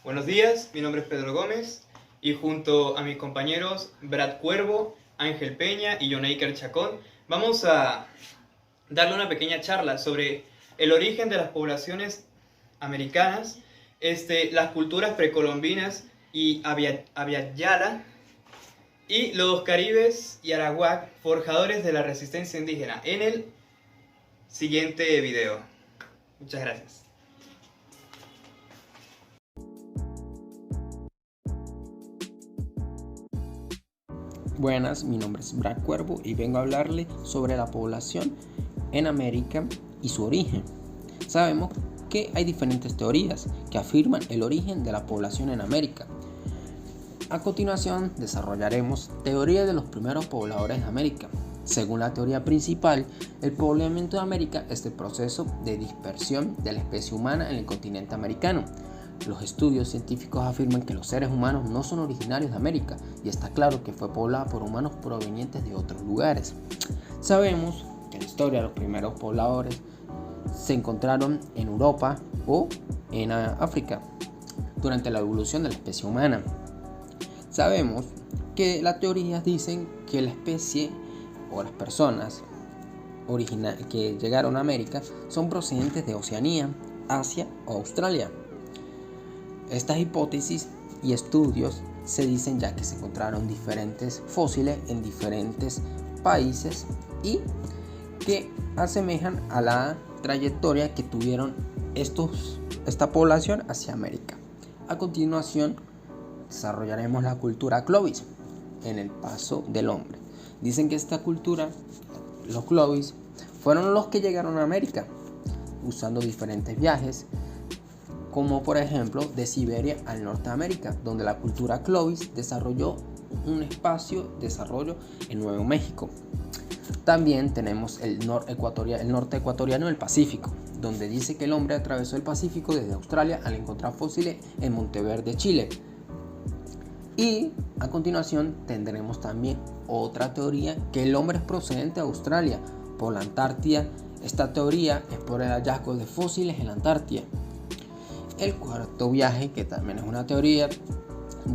Buenos días, mi nombre es Pedro Gómez y junto a mis compañeros Brad Cuervo, Ángel Peña y Jonaiker Chacón vamos a darle una pequeña charla sobre el origen de las poblaciones americanas, las culturas precolombinas y Abya-Yala y los caribes y arawak, forjadores de la resistencia indígena, en el siguiente video. Muchas gracias. Buenas, mi nombre es Brad Cuervo y vengo a hablarle sobre la población en América y su origen. Sabemos que hay diferentes teorías que afirman el origen de la población en América. A continuación desarrollaremos teoría de los primeros pobladores de América. Según la teoría principal, el poblamiento de América es el proceso de dispersión de la especie humana en el continente americano. Los estudios científicos afirman que los seres humanos no son originarios de América y está claro que fue poblada por humanos provenientes de otros lugares. Sabemos que en la historia los primeros pobladores se encontraron en Europa o en África durante la evolución de la especie humana. Sabemos que las teorías dicen que la especie o las personas que llegaron a América son procedentes de Oceanía, Asia o Australia. Estas hipótesis y estudios se dicen ya que se encontraron diferentes fósiles en diferentes países y que asemejan a la trayectoria que tuvieron esta población hacia América. A continuación desarrollaremos la cultura Clovis en el paso del hombre. Dicen que esta cultura, los Clovis, fueron los que llegaron a América usando diferentes viajes, como por ejemplo de Siberia al Norteamérica, donde la cultura Clovis desarrolló un espacio de desarrollo en Nuevo México. También tenemos el norte ecuatoriano del Pacífico, donde dice que el hombre atravesó el Pacífico desde Australia al encontrar fósiles en Monteverde, Chile. Y a continuación tendremos también otra teoría, que el hombre es procedente de Australia por la Antártida. Esta teoría es por el hallazgo de fósiles en la Antártida. El cuarto viaje, que también es una teoría,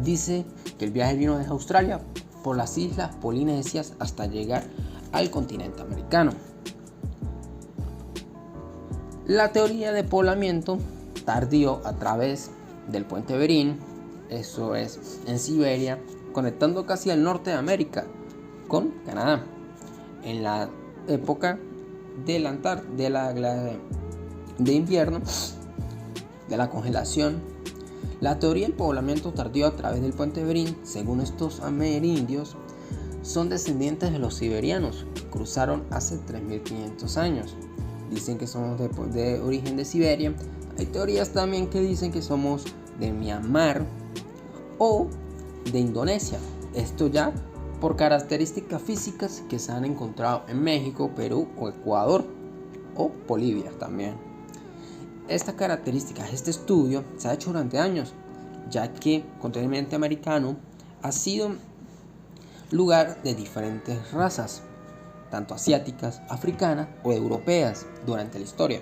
dice que el viaje vino desde Australia por las islas polinesias hasta llegar al continente americano. La teoría de poblamiento tardío a través del puente Berín, eso es en Siberia, conectando casi al norte de América con Canadá, en la época de invierno, de la congelación. La teoría del poblamiento tardío a través del puente Berín, según estos amerindios, son descendientes de los siberianos que cruzaron hace 3.500 años. Dicen que somos de origen de Siberia. Hay teorías también que dicen que somos de Myanmar o de Indonesia. Esto ya por características físicas que se han encontrado en México, Perú o Ecuador o Bolivia también. Estas características, este estudio se ha hecho durante años, ya que el continente americano ha sido lugar de diferentes razas, tanto asiáticas, africanas o europeas durante la historia.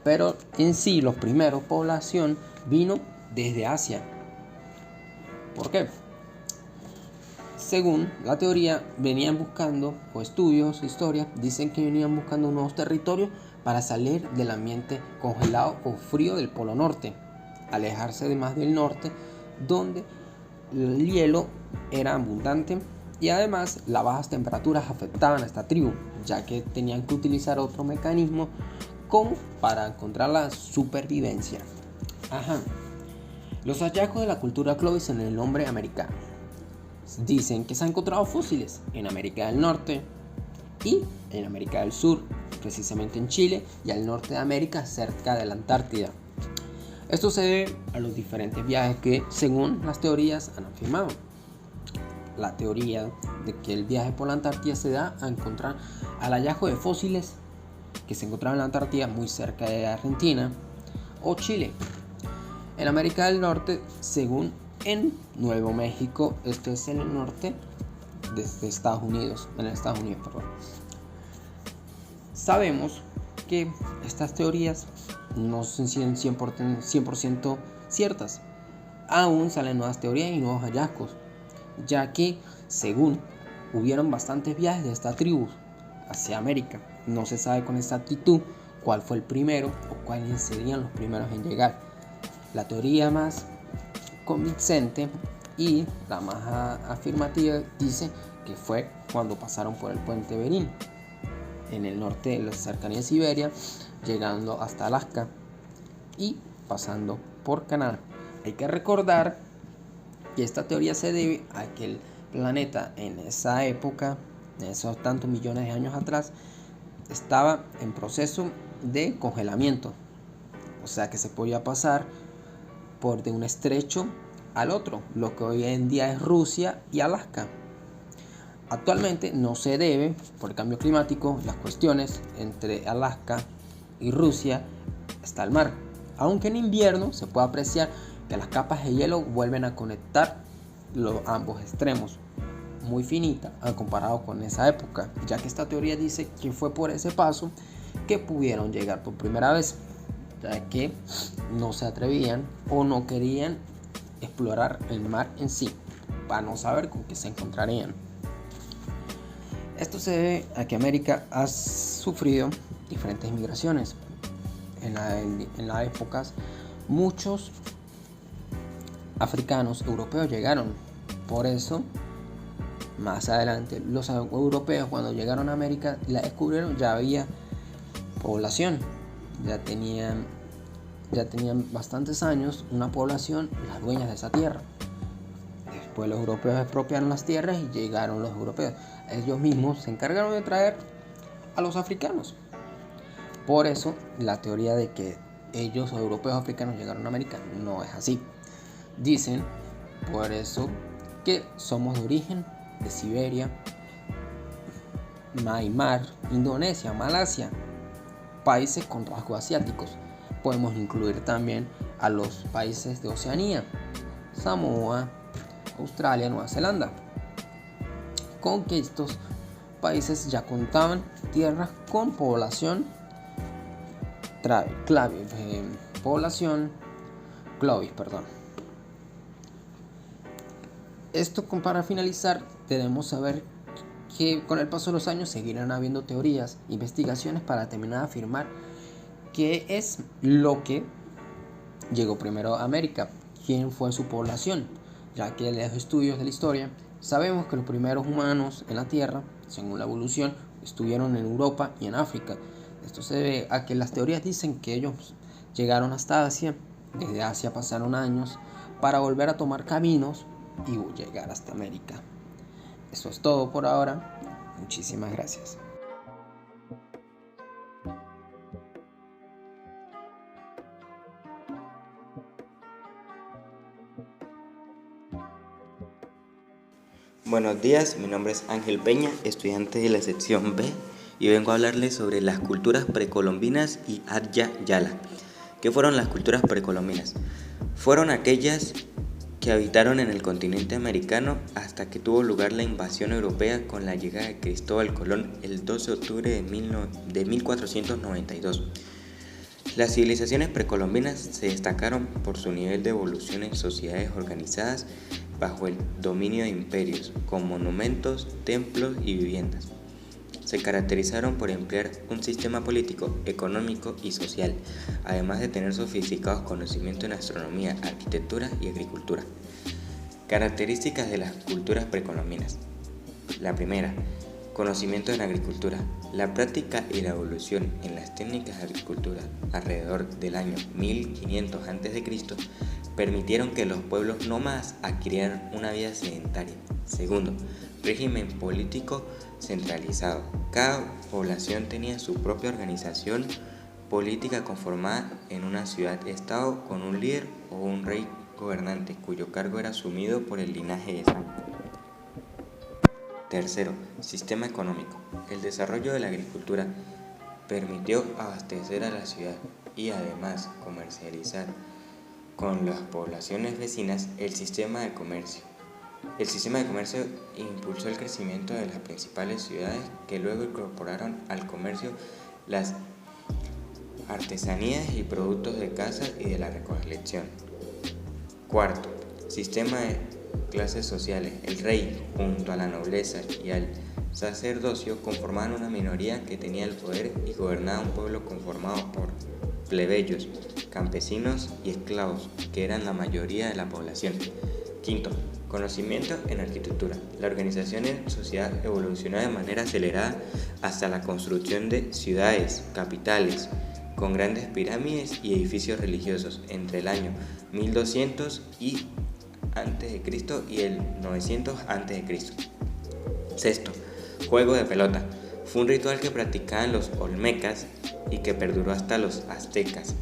Pero en sí, los primeros población vino desde Asia. ¿Por qué? Según la teoría, venían buscando, o estudios, historias, dicen que venían buscando nuevos territorios para salir del ambiente congelado o frío del Polo Norte, alejarse más del norte, donde el hielo era abundante y además las bajas temperaturas afectaban a esta tribu, ya que tenían que utilizar otro mecanismo como para encontrar la supervivencia. Los hallazgos de la cultura Clovis en el hombre americano. Dicen que se han encontrado fósiles en América del Norte y en América del Sur, precisamente en Chile y al norte de América, cerca de la Antártida. Esto se debe a los diferentes viajes que, según las teorías, han afirmado. La teoría de que el viaje por la Antártida se da a encontrar al hallazgo de fósiles que se encontraban en la Antártida muy cerca de Argentina o Chile. En América del Norte, según en Nuevo México, esto es en el norte de Estados Unidos, Sabemos que estas teorías no son 100% ciertas. aún salen nuevas teorías y nuevos hallazgos, ya que según hubieron bastantes viajes de esta tribu hacia América. No se sabe con exactitud cuál fue el primero o cuáles serían los primeros en llegar. La teoría más convincente y la más afirmativa dice que fue cuando pasaron por el puente Bering en el norte de las cercanías de Siberia, llegando hasta Alaska y pasando por Canadá. Hay que recordar que esta teoría se debe a que el planeta en esa época, en esos tantos millones de años atrás, estaba en proceso de congelamiento, o sea que se podía pasar por de un estrecho al otro, lo que hoy en día es Rusia y Alaska. Actualmente no se debe, por el cambio climático, las cuestiones entre Alaska y Rusia está el mar, aunque en invierno se puede apreciar que las capas de hielo vuelven a conectar ambos extremos, muy finita al comparado con esa época, ya que esta teoría dice que fue por ese paso que pudieron llegar por primera vez, ya que no se atrevían o no querían explorar el mar en sí, para no saber con qué se encontrarían. Esto se debe a que América ha sufrido diferentes migraciones. En las épocas, muchos africanos europeos llegaron. Por eso, más adelante, los europeos cuando llegaron a América y la descubrieron, ya había población. Ya tenían bastantes años una población, las dueñas de esa tierra. Después los europeos expropiaron las tierras y llegaron los europeos. Ellos mismos se encargaron de traer a los africanos. Por eso la teoría de que ellos, los europeos africanos, llegaron a América no es así. Dicen por eso que somos de origen de Siberia, Myanmar, Indonesia, Malasia, países con rasgos asiáticos. Podemos incluir también a los países de Oceanía, Samoa, Australia, Nueva Zelanda, con que estos países ya contaban tierras con población Clovis. Esto para finalizar debemos saber que con el paso de los años seguirán habiendo teorías, investigaciones para terminar de afirmar qué es lo que llegó primero a América, quién fue su población, ya que en los estudios de la historia sabemos que los primeros humanos en la Tierra, según la evolución, estuvieron en Europa y en África. Esto se debe a que las teorías dicen que ellos llegaron hasta Asia, desde Asia pasaron años para volver a tomar caminos y llegar hasta América. Eso es todo por ahora. Muchísimas gracias. Buenos días, mi nombre es Ángel Peña, estudiante de la sección B, y vengo a hablarles sobre las culturas precolombinas y Adya Yala. ¿Qué fueron las culturas precolombinas? Fueron aquellas que habitaron en el continente americano hasta que tuvo lugar la invasión europea con la llegada de Cristóbal Colón el 12 de octubre de 1492. Las civilizaciones precolombinas se destacaron por su nivel de evolución en sociedades organizadas bajo el dominio de imperios, con monumentos, templos y viviendas. Se caracterizaron por emplear un sistema político, económico y social, además de tener sofisticados conocimientos en astronomía, arquitectura y agricultura. Características de las culturas precolombinas. La primera, conocimiento en agricultura. La práctica y la evolución en las técnicas de agricultura alrededor del año 1500 a.C. permitieron que los pueblos nómadas adquirieran una vida sedentaria. Segundo, régimen político centralizado. Cada población tenía su propia organización política conformada en una ciudad-estado con un líder o un rey gobernante cuyo cargo era asumido por el linaje de sangre. Tercero, sistema económico. El desarrollo de la agricultura permitió abastecer a la ciudad y además comercializar con las poblaciones vecinas. El sistema de comercio impulsó el crecimiento de las principales ciudades, que luego incorporaron al comercio las artesanías y productos de caza y de la recolección. Cuarto, sistema de clases sociales. El rey, junto a la nobleza y al sacerdocio, conformaban una minoría que tenía el poder y gobernaba un pueblo conformado por plebeyos, campesinos y esclavos, que eran la mayoría de la población. Quinto, conocimiento en arquitectura. La organización en sociedad evolucionó de manera acelerada hasta la construcción de ciudades, capitales, con grandes pirámides y edificios religiosos entre el año 1200 a.C. y el 900 a.C. Sexto, juego de pelota. Fue un ritual que practicaban los olmecas y que perduró hasta los aztecas.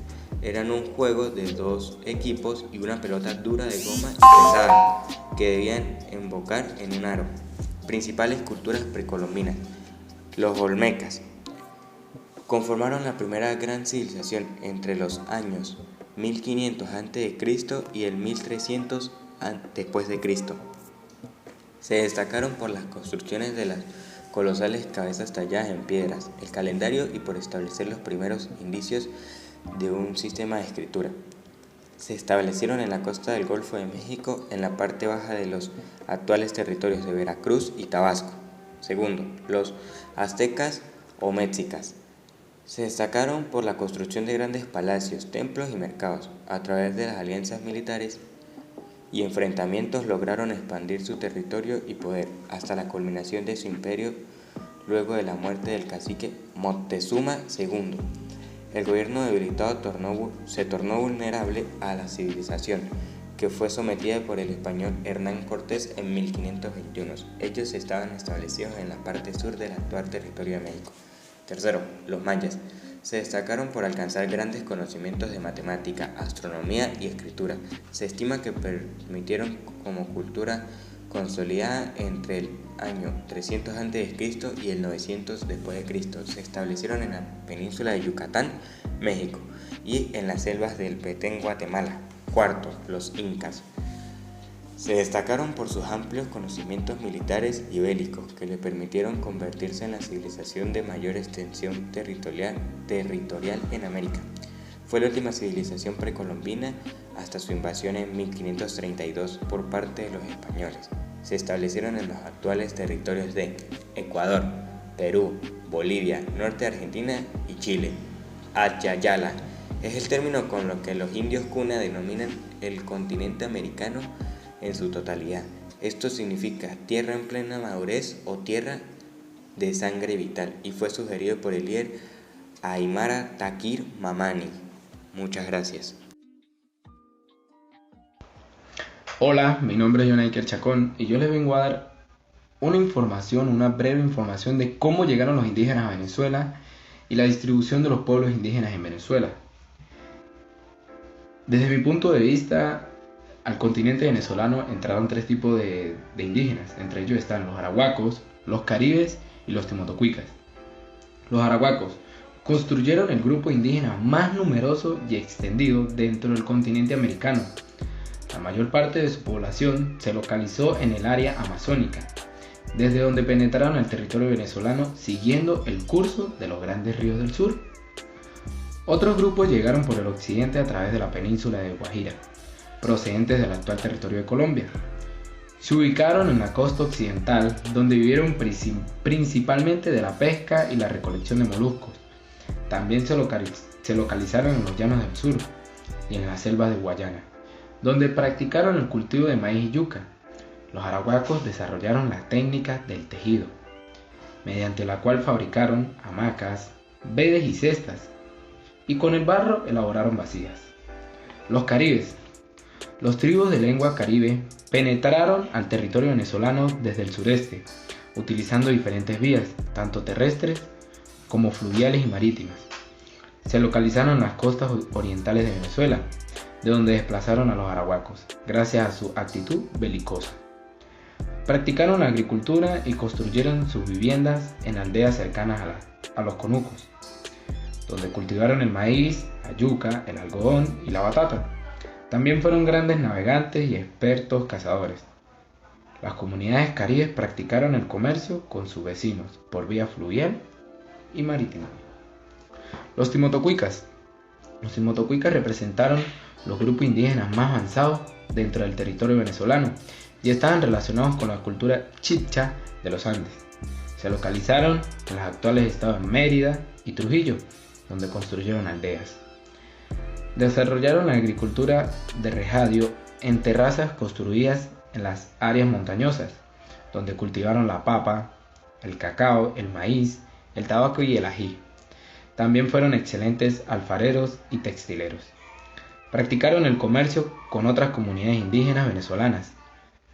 Eran un juego de 2 equipos y una pelota dura de goma y pesada que debían embocar en un aro. Principales culturas precolombinas. Los olmecas conformaron la primera gran civilización entre los años 1500 a.C. y el 1300 después de Cristo. Se destacaron por las construcciones de las colosales cabezas talladas en piedras, el calendario y por establecer los primeros indicios de un sistema de escritura. Se establecieron en la costa del Golfo de México, en la parte baja de los actuales territorios de Veracruz y Tabasco. Segundo, los aztecas o mexicas. Se destacaron por la construcción de grandes palacios, templos y mercados. A través de las alianzas militares y enfrentamientos lograron expandir su territorio y poder hasta la culminación de su imperio luego de la muerte del cacique Moctezuma II. El gobierno debilitado se tornó vulnerable a la civilización, que fue sometida por el español Hernán Cortés en 1521. Ellos estaban establecidos en la parte sur del actual territorio de México. Tercero, los mayas. Se destacaron por alcanzar grandes conocimientos de matemática, astronomía y escritura. Se estima que permitieron como cultura consolidada entre el año 300 a.C. y el 900 después de Cristo. Se establecieron en la península de Yucatán, México, y en las selvas del Petén, Guatemala. Cuarto, los incas. Se destacaron por sus amplios conocimientos militares y bélicos que le permitieron convertirse en la civilización de mayor extensión territorial en América. Fue la última civilización precolombina hasta su invasión en 1532 por parte de los españoles. Se establecieron en los actuales territorios de Ecuador, Perú, Bolivia, norte de Argentina y Chile. Adyayala es el término con lo que los indios Kuna denominan el continente americano en su totalidad. Esto significa tierra en plena madurez o tierra de sangre vital y fue sugerido por el líder Aymara Takir Mamani. Muchas gracias. Hola, mi nombre es Jonaiker Chacón y yo les vengo a dar una breve información de cómo llegaron los indígenas a Venezuela y la distribución de los pueblos indígenas en Venezuela. Desde mi punto de vista, al continente venezolano entraron 3 tipos de indígenas. Entre ellos están los arahuacos, los caribes y los timotocuicas. Los arahuacos construyeron el grupo indígena más numeroso y extendido dentro del continente americano. La mayor parte de su población se localizó en el área amazónica, desde donde penetraron el territorio venezolano siguiendo el curso de los grandes ríos del sur. Otros grupos llegaron por el occidente a través de la península de Guajira, procedentes del actual territorio de Colombia. Se ubicaron en la costa occidental, donde vivieron principalmente de la pesca y la recolección de moluscos. También se localizaron en los llanos del sur y en las selvas de Guayana, donde practicaron el cultivo de maíz y yuca. Los arahuacos desarrollaron la técnica del tejido, mediante la cual fabricaron hamacas, vedes y cestas, y con el barro elaboraron vasijas. Los caribes. Los tribus de lengua caribe penetraron al territorio venezolano desde el sureste, utilizando diferentes vías, tanto terrestres como fluviales y marítimas. Se localizaron en las costas orientales de Venezuela, de donde desplazaron a los arahuacos, gracias a su actitud belicosa. Practicaron la agricultura y construyeron sus viviendas en aldeas cercanas a los conucos, donde cultivaron el maíz, la yuca, el algodón y la batata. También fueron grandes navegantes y expertos cazadores. Las comunidades caribes practicaron el comercio con sus vecinos por vía fluvial y marítima. Los timotocuicas. Los Timotocuicas representaron los grupos indígenas más avanzados dentro del territorio venezolano y estaban relacionados con la cultura chibcha de los Andes. Se localizaron en los actuales estados de Mérida y Trujillo, donde construyeron aldeas. Desarrollaron la agricultura de regadío en terrazas construidas en las áreas montañosas, donde cultivaron la papa, el cacao, el maíz, el tabaco y el ají. También fueron excelentes alfareros y textileros. Practicaron el comercio con otras comunidades indígenas venezolanas,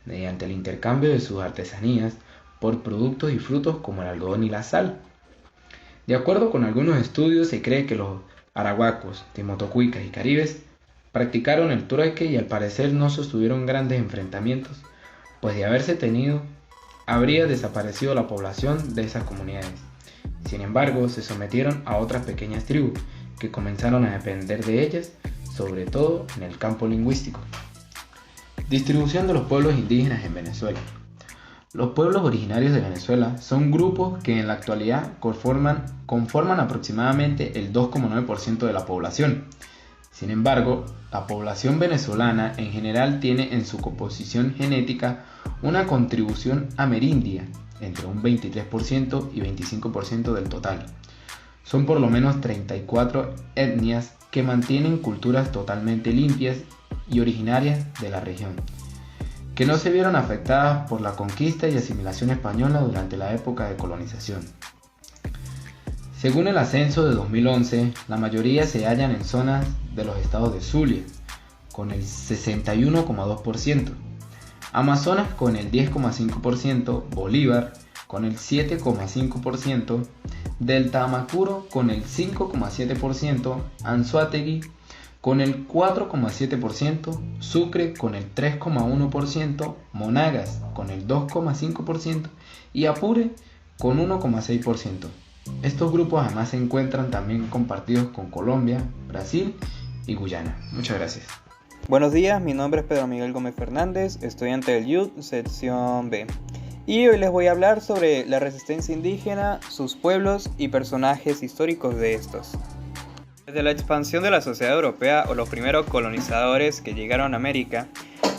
mediante el intercambio de sus artesanías por productos y frutos como el algodón y la sal. De acuerdo con algunos estudios, se cree que los arahuacos, timotocuicas y caribes practicaron el trueque y al parecer no sostuvieron grandes enfrentamientos, pues de haberse tenido, habría desaparecido la población de esas comunidades. Sin embargo, se sometieron a otras pequeñas tribus que comenzaron a depender de ellas, sobre todo en el campo lingüístico. Distribución de los pueblos indígenas en Venezuela. Los pueblos originarios de Venezuela son grupos que en la actualidad conforman aproximadamente el 2,9% de la población. Sin embargo, la población venezolana en general tiene en su composición genética una contribución amerindia, entre un 23% y 25% del total. Son por lo menos 34 etnias que mantienen culturas totalmente limpias y originarias de la región, que no se vieron afectadas por la conquista y asimilación española durante la época de colonización. Según el censo de 2011, la mayoría se hallan en zonas de los estados de Zulia, con el 61,2%, Amazonas con el 10,5%, Bolívar con el 7,5%, Delta Amacuro con el 5,7%, Anzoátegui con el 4,7%, Sucre con el 3,1%, Monagas con el 2,5% y Apure con 1,6%. Estos grupos además se encuentran también compartidos con Colombia, Brasil y Guyana. Muchas gracias. Buenos días, mi nombre es Pedro Miguel Gómez Fernández, estudiante del YUT, sección B. Y hoy les voy a hablar sobre la resistencia indígena, sus pueblos y personajes históricos de estos. Desde la expansión de la sociedad europea o los primeros colonizadores que llegaron a América,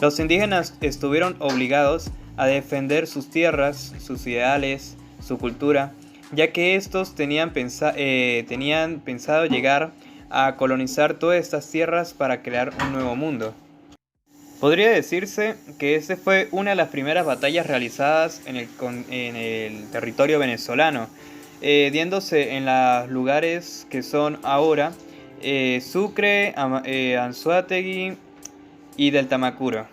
los indígenas estuvieron obligados a defender sus tierras, sus ideales, su cultura, ya que estos tenían pensado llegar a colonizar todas estas tierras para crear un nuevo mundo. Podría decirse que esta fue una de las primeras batallas realizadas en el territorio venezolano, diéndose en los lugares que son ahora Sucre, Anzoátegui y Delta Amacuro,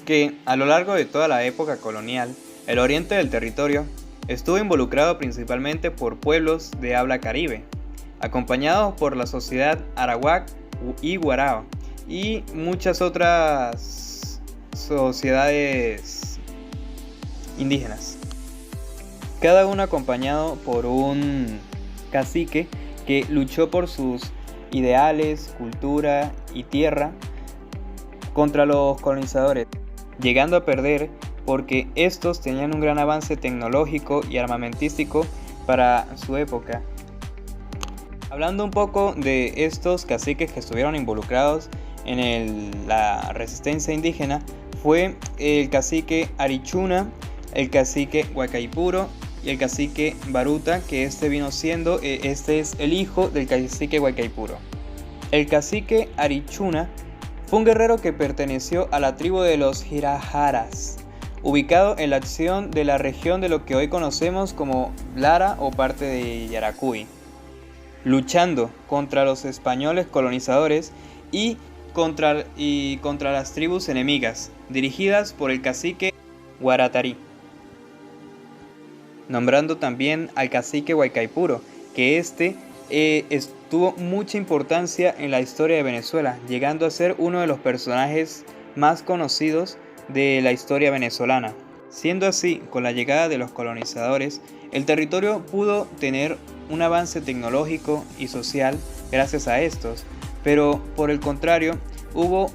que a lo largo de toda la época colonial, el oriente del territorio estuvo involucrado principalmente por pueblos de habla caribe, acompañados por la sociedad arawak y guarao y muchas otras sociedades indígenas, cada uno acompañado por un cacique que luchó por sus ideales, cultura y tierra contra los colonizadores, llegando a perder porque estos tenían un gran avance tecnológico y armamentístico para su época. Hablando un poco de estos caciques que estuvieron involucrados en la resistencia indígena, fue el cacique Arichuna, el cacique Huaycaipuro y el cacique Baruta, que este es el hijo del cacique Huaycaipuro. El cacique Arichuna fue un guerrero que perteneció a la tribu de los Girajaras, ubicado en la acción de la región de lo que hoy conocemos como Lara o parte de Yaracuy, luchando contra los españoles colonizadores y contra las tribus enemigas, dirigidas por el cacique Guaratarí, nombrando también al cacique Huaycaipuro, que tuvo mucha importancia en la historia de Venezuela, llegando a ser uno de los personajes más conocidos de la historia venezolana. Siendo así, con la llegada de los colonizadores, el territorio pudo tener un avance tecnológico y social gracias a estos, pero por el contrario, hubo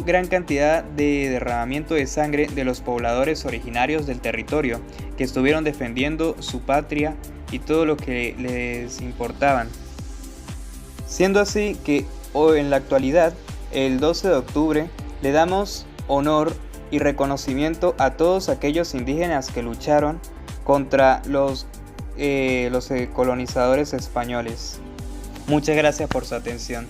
gran cantidad de derramamiento de sangre de los pobladores originarios del territorio, que estuvieron defendiendo su patria y todo lo que les importaban. siendo así que hoy en la actualidad, el 12 de octubre, le damos honor y reconocimiento a todos aquellos indígenas que lucharon contra los colonizadores españoles. Muchas gracias por su atención.